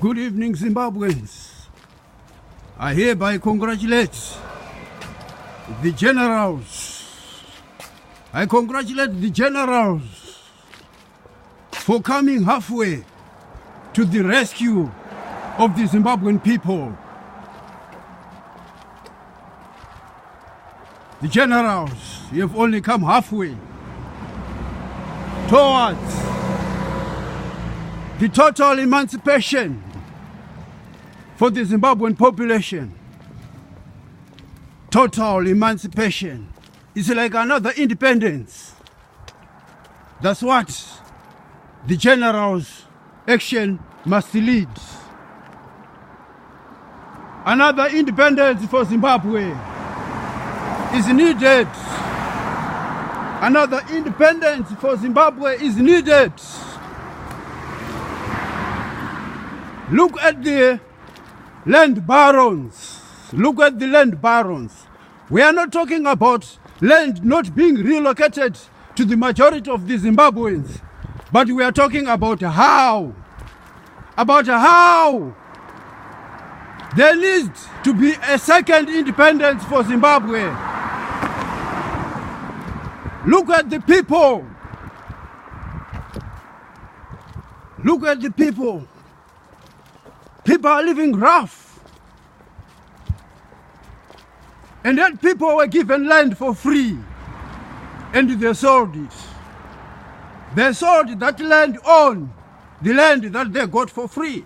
Good evening, Zimbabweans. I hereby congratulate the generals. I congratulate the generals for coming halfway to the rescue of the Zimbabwean people. The generals, you have only come halfway towards the total emancipation for the Zimbabwean population. Total emancipation. It's like another independence. That's what the generals' action must lead. Another independence for Zimbabwe is needed. Another independence for Zimbabwe is needed. Look at the land barons. Look at the land barons. We are not talking about land not being relocated to the majority of the Zimbabweans, but we are talking about how. About how there needs to be a second independence for Zimbabwe. Look at the people. Look at the people. People are living rough. And then people were given land for free. And they sold it. They sold that land on the land that they got for free.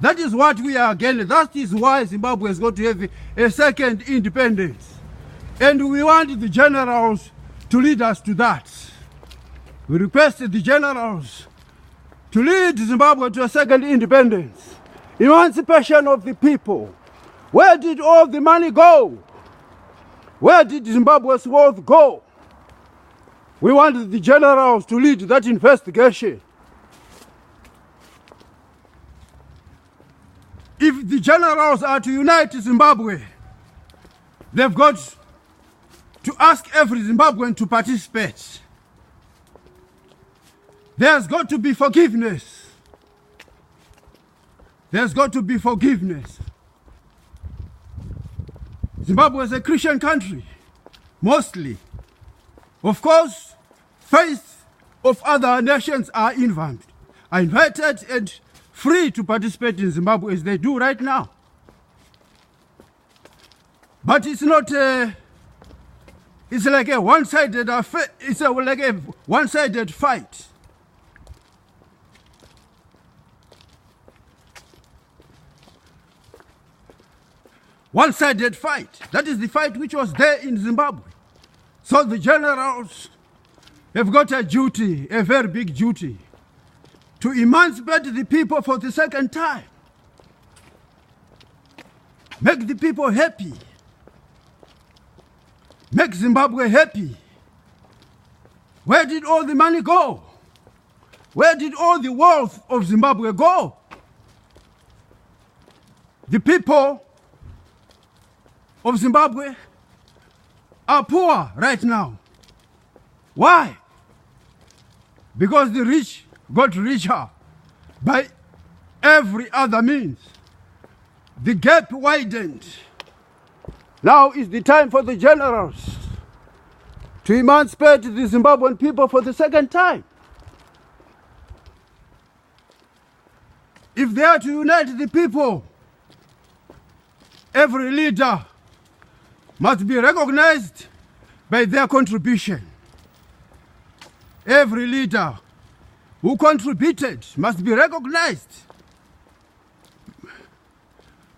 That is what we are against. That is why Zimbabwe is going to have a second independence. And we want the generals to lead us to that. We request the generals to lead Zimbabwe to a second independence. Emancipation of the people. Where did all the money go? Where did Zimbabwe's wealth go? We want the generals to lead that investigation. If the generals are to unite Zimbabwe, they've got to ask every Zimbabwean to participate. There's got to be forgiveness. There's got to be forgiveness. Zimbabwe is a Christian country, mostly. Of course, faith of other nations are invited and free to participate in Zimbabwe as they do right now. But it's not it's like a one-sided affair. It's like a one-sided fight. One-sided fight. That is the fight which was there in Zimbabwe. So the generals have got a duty, a very big duty, to emancipate the people for the second time. Make the people happy. Make Zimbabwe happy. Where did all the money go? Where did all the wealth of Zimbabwe go? The people of Zimbabwe are poor right now. Why? Because the rich got richer by every other means. The gap widened. Now is the time for the generals to emancipate the Zimbabwean people for the second time. If they are to unite the people, every leader must be recognized by their contribution. Every leader who contributed must be recognized.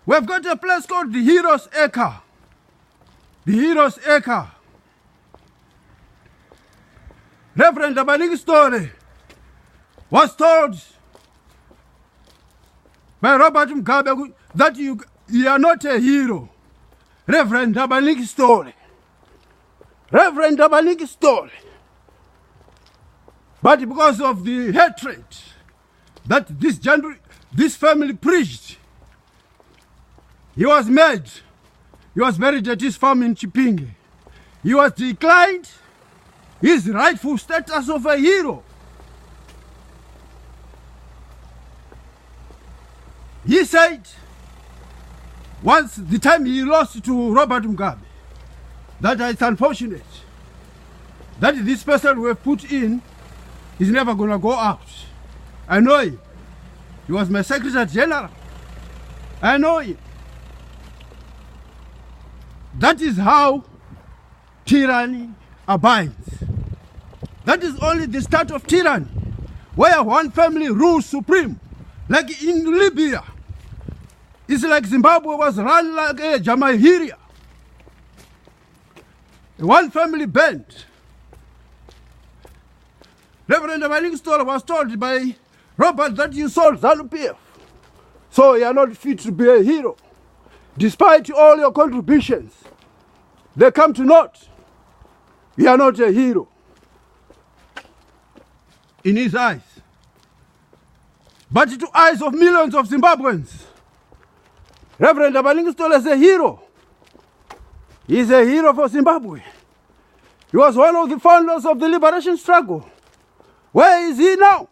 We've got a place called the Heroes Acre. The Heroes Acre. Reverend Abanik's story was told by Robert Mugabe that you are not a hero. Reverend Abanik's story. Reverend Abanik's story. But because of the hatred that this family preached, he was made. He was buried at his farm in Chipinge. He was declined his rightful status of a hero. He said, once the time he lost to Robert Mugabe, that it's unfortunate that this person we have put in is never going to go out. I know him. He was my Secretary General. I know him. That is how tyranny abides. That is only the start of tyranny, where one family rules supreme. Like in Libya, it's like Zimbabwe was run like a Jamaica. One family bent. Reverend Livingstone was told by Robert that you sold ZANU-PF, so you are not fit to be a hero. Despite all your contributions, they come to naught. You are not a hero in his eyes. But to eyes of millions of Zimbabweans, Reverend Livingstone is a hero. He is a hero for Zimbabwe. He was one of the founders of the liberation struggle. Where is he now?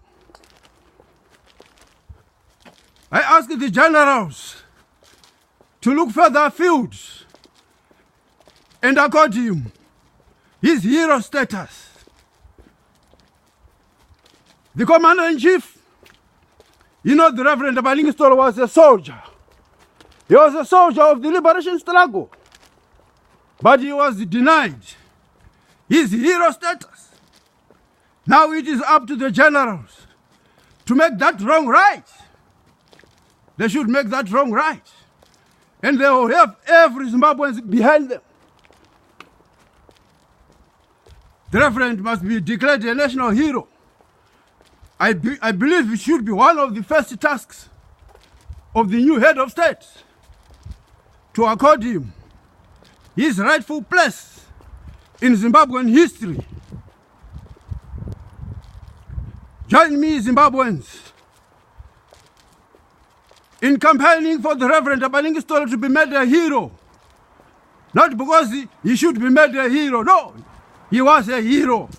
I ask the generals to look further afield and accord him his hero status. The commander-in-chief, you know, the Reverend Livingstone was a soldier. He was a soldier of the liberation struggle, but he was denied his hero status. Now it is up to the generals to make that wrong right. They should make that wrong right. And they will have every Zimbabwean behind them. The Reverend must be declared a national hero. I believe it should be one of the first tasks of the new head of state to accord him his rightful place in Zimbabwean history. Join me, Zimbabweans, in campaigning for the Reverend Livingstone to be made a hero. Not because he should be made a hero, no. He was a hero.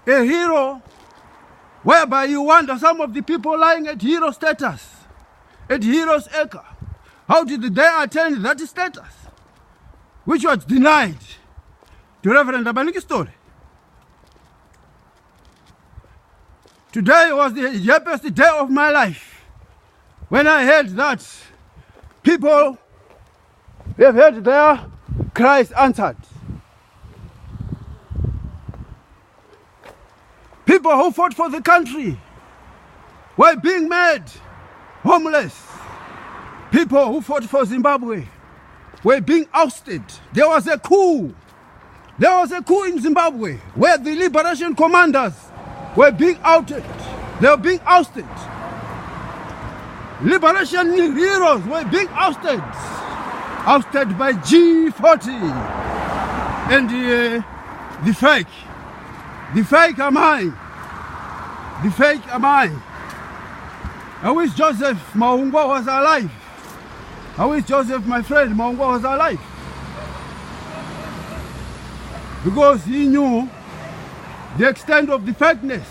A hero whereby you wonder some of the people lying at hero status, at hero's acre. How did they attain that status, which was denied to Reverend Livingstone? Today was the happiest day of my life when I heard that people have had their cries answered. People who fought for the country were being made homeless. People who fought for Zimbabwe were being ousted. There was a coup. There was a coup in Zimbabwe where the liberation commanders were being outed. They were being ousted. Liberation heroes were being ousted. Ousted by G40 and the fake. The fake am I. The fake am I. I wish Joseph Maungwa was alive. I wish Joseph, my friend, Maungwa was alive. Because he knew the extent of the fakeness.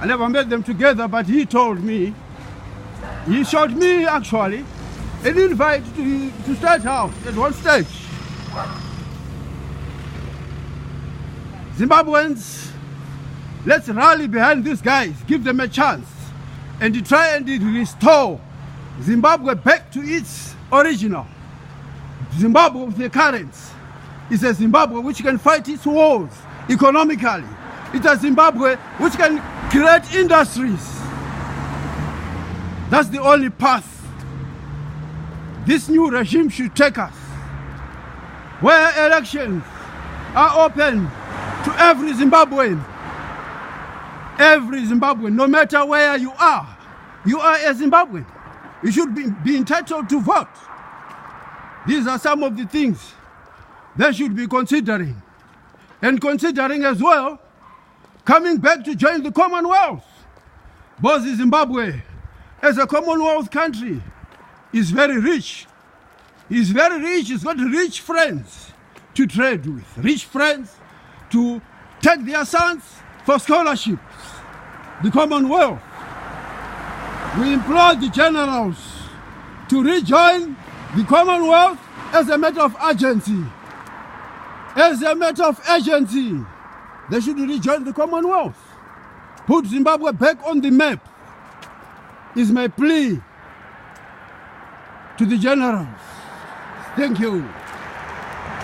I never met them together, but he told me, he showed me actually an invite to State House at one stage. Zimbabweans, let's rally behind these guys, give them a chance, and try and restore Zimbabwe back to its original. Zimbabwe of the currents is a Zimbabwe which can fight its wars economically. It's a Zimbabwe which can create industries. That's the only path this new regime should take us, where elections are open to every Zimbabwean. Every Zimbabwean, no matter where you are a Zimbabwean. You should be entitled to vote. These are some of the things they should be considering. And considering as well, coming back to join the Commonwealth. Both Zimbabwe, as a Commonwealth country, is very rich. It's very rich, it's got rich friends to trade with, rich friends to take their sons for scholarships. The Commonwealth We implore the generals to rejoin the Commonwealth as a matter of urgency. As a matter of urgency, they should rejoin the Commonwealth. Put Zimbabwe back on the map is my plea to the generals. Thank you.